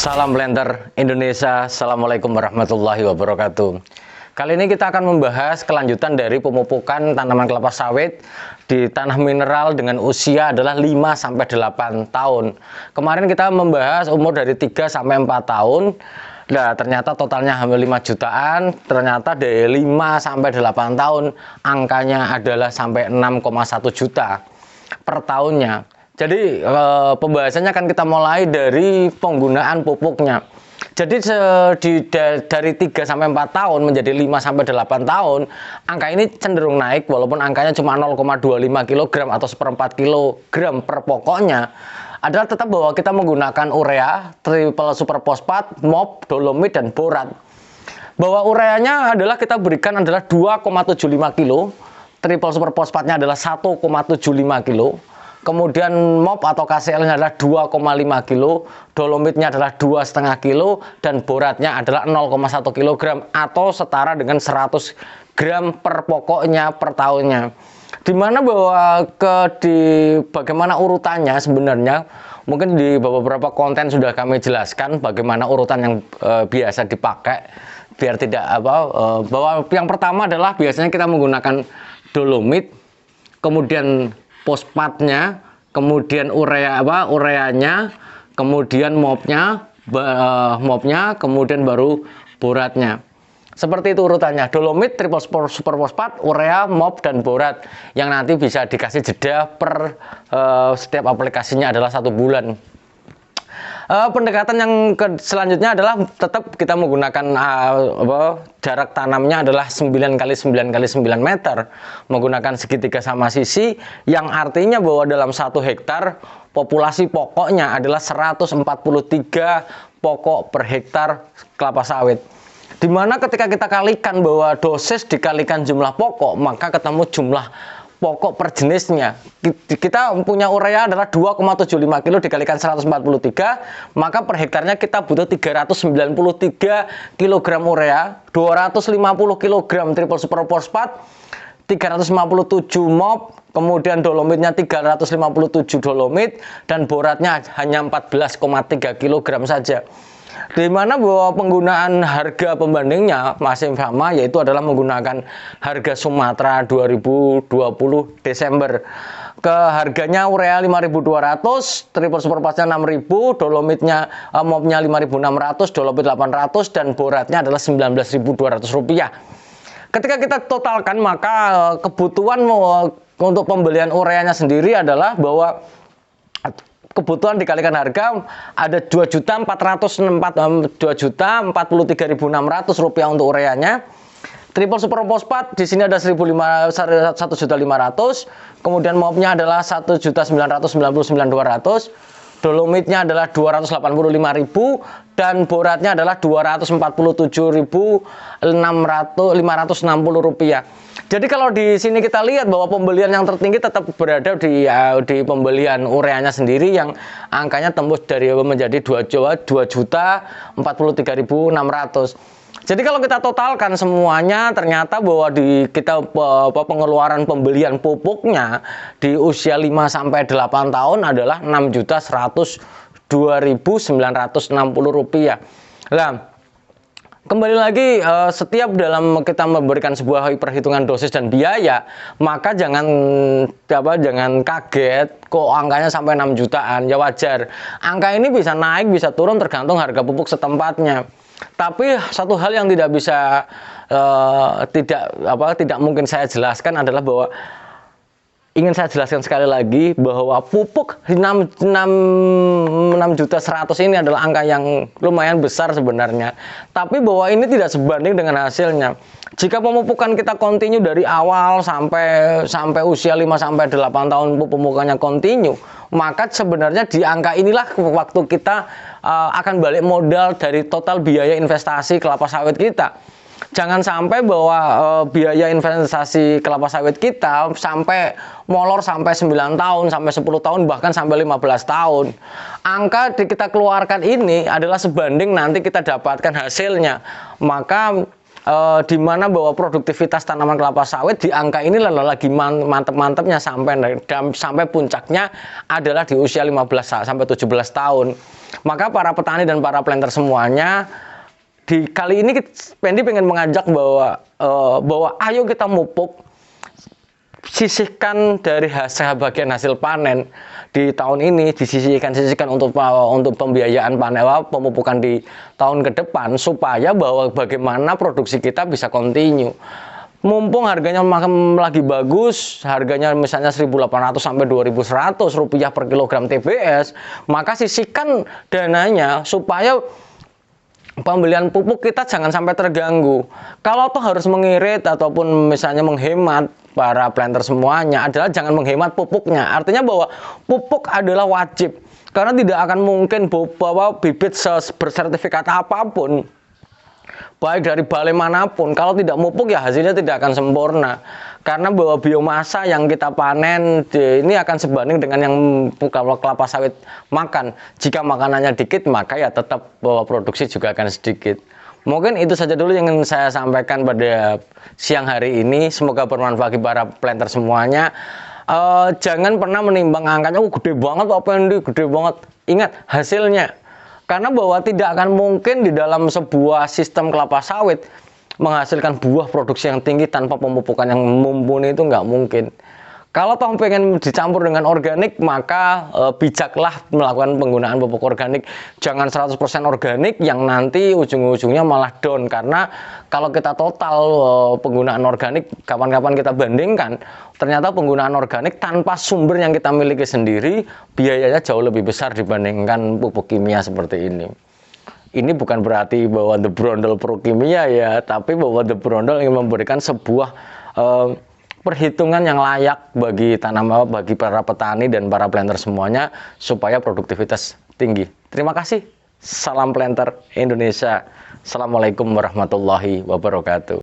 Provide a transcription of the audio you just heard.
Salam blender Indonesia, Assalamualaikum warahmatullahi wabarakatuh. Kali ini kita akan membahas kelanjutan dari pemupukan tanaman kelapa sawit di tanah mineral dengan usia adalah 5-8 tahun. Kemarin kita membahas umur dari 3-4 tahun. Nah, ternyata totalnya hampir 5 jutaan, ternyata dari 5-8 tahun angkanya adalah sampai 6,1 juta per tahunnya. Jadi pembahasannya akan kita mulai dari penggunaan pupuknya. Jadi dari 3-4 tahun menjadi 5-8 tahun, angka ini cenderung naik walaupun angkanya cuma 0,25 kg atau 1/4 kg per pokoknya. Adalah tetap bahwa kita menggunakan urea, triple super fosfat, MOP, dolomit, dan borat. Bahwa ureanya adalah kita berikan adalah 2,75 kg, triple super fosfatnya adalah 1,75 kg. Kemudian MOP atau KCL-nya adalah 2,5 kg, dolomitnya adalah 2,5 kg, dan boratnya adalah 0,1 kg atau setara dengan 100 gram per pokoknya per tahunnya. Dimana bahwa bagaimana urutannya sebenarnya, mungkin di beberapa konten sudah kami jelaskan bagaimana urutan yang biasa dipakai biar tidak bahwa yang pertama adalah biasanya kita menggunakan dolomit, kemudian fosfatnya, kemudian ureanya, kemudian MOP-nya, kemudian baru boratnya. Seperti itu urutannya: dolomit, triple super fosfat, urea, MOP, dan borat, yang nanti bisa dikasih jeda per setiap aplikasinya adalah 1 bulan. Pendekatan yang selanjutnya adalah tetap kita menggunakan jarak tanamnya adalah 9x9x9 meter, menggunakan segitiga sama sisi, yang artinya bahwa dalam 1 hektar populasi pokoknya adalah 143 pokok per hektar kelapa sawit. Dimana ketika kita kalikan bahwa dosis dikalikan jumlah pokok, maka ketemu jumlah pokok per jenisnya. Kita punya urea adalah 2,75 kg dikalikan 143, maka per hektarnya kita butuh 393 kg urea, 250 kg triple super fosfat, 357 MOP, kemudian dolomitnya 357 dolomit, dan boratnya hanya 14,3 kg saja. Di mana bahwa penggunaan harga pembandingnya masih sama, yaitu adalah menggunakan harga Sumatera 2020 Desember. Ke harganya urea 5.200, triple super fosfatnya 6.000, dolomitnya MOP-nya 5.600, dolomit 800, dan boratnya adalah Rp19.200. Ketika kita totalkan, maka kebutuhan untuk pembelian ureanya sendiri adalah bahwa kebutuhan dikalikan harga ada Rp2.043.600 untuk ureanya. Triple super fosfat di sini ada 1.500, kemudian MOP-nya adalah 1.999.200, dolomitnya adalah 285.000, dan boratnya adalah Rp247.560. Jadi kalau di sini kita lihat bahwa pembelian yang tertinggi tetap berada di pembelian ureanya sendiri, yang angkanya tembus dari menjadi 2.043.600. Jadi kalau kita totalkan semuanya, ternyata bahwa pengeluaran pembelian pupuknya di usia 5-8 tahun adalah Rp6.102.960. Nah, kembali lagi, setiap dalam kita memberikan sebuah perhitungan dosis dan biaya, maka jangan kaget kok angkanya sampai 6 jutaan. Ya wajar, angka ini bisa naik bisa turun tergantung harga pupuk setempatnya. Tapi satu hal yang tidak mungkin saya jelaskan adalah bahwa ingin saya jelaskan sekali lagi bahwa pupuk 6.100.000 ini adalah angka yang lumayan besar sebenarnya. Tapi bahwa ini tidak sebanding dengan hasilnya. Jika pemupukan kita kontinu dari awal sampai usia 5-8 tahun pemupukannya kontinu, maka sebenarnya di angka inilah waktu kita akan balik modal dari total biaya investasi kelapa sawit kita. Jangan sampai bahwa biaya investasi kelapa sawit kita sampai molor sampai 9 tahun, sampai 10 tahun, bahkan sampai 15 tahun. Angka kita keluarkan ini adalah sebanding nanti kita dapatkan hasilnya. Maka di mana bahwa produktivitas tanaman kelapa sawit di angka ini lagi mantep-mantepnya sampai puncaknya adalah di usia 15 sampai 17 tahun. Maka para petani dan para planter semuanya, di kali ini Pendi pengen mengajak bahwa ayo kita mupuk, sisihkan dari bagian hasil panen di tahun ini, disisihkan untuk pembiayaan panen pemupukan di tahun ke depan, supaya bahwa bagaimana produksi kita bisa continue. Mumpung harganya lagi bagus, harganya misalnya 1.800 sampai 2.100 rupiah per kilogram TBS, maka sisihkan dananya supaya pembelian pupuk kita jangan sampai terganggu. Kalau toh harus mengirit ataupun misalnya menghemat, para planter semuanya adalah jangan menghemat pupuknya. Artinya bahwa pupuk adalah wajib, karena tidak akan mungkin bahwa bibit bersertifikat apapun, baik dari balai manapun, kalau tidak mupuk ya hasilnya tidak akan sempurna. Karena bahwa biomasa yang kita panen ini akan sebanding dengan yang kelapa sawit makan. Jika makanannya dikit, maka ya tetap bahwa produksi juga akan sedikit. Mungkin itu saja dulu yang ingin saya sampaikan pada siang hari ini. Semoga bermanfaat bagi para planter semuanya. Jangan pernah menimbang angkanya, gede banget apa ini, gede banget. Ingat hasilnya. Karena bahwa tidak akan mungkin di dalam sebuah sistem kelapa sawit menghasilkan buah produksi yang tinggi tanpa pemupukan yang mumpuni, itu nggak mungkin. Kalau toh pengen dicampur dengan organik, maka bijaklah melakukan penggunaan pupuk organik. Jangan 100% organik yang nanti ujung-ujungnya malah down. Karena kalau kita total penggunaan organik, kapan-kapan kita bandingkan, ternyata penggunaan organik tanpa sumber yang kita miliki sendiri, biayanya jauh lebih besar dibandingkan pupuk kimia seperti ini. Ini bukan berarti bahwa The Brondol pro kimia ya, tapi bahwa The Brondol ingin memberikan sebuah perhitungan yang layak bagi tanaman, bagi para petani dan para planter semuanya, supaya produktivitas tinggi. Terima kasih. Salam planter Indonesia. Assalamualaikum warahmatullahi wabarakatuh.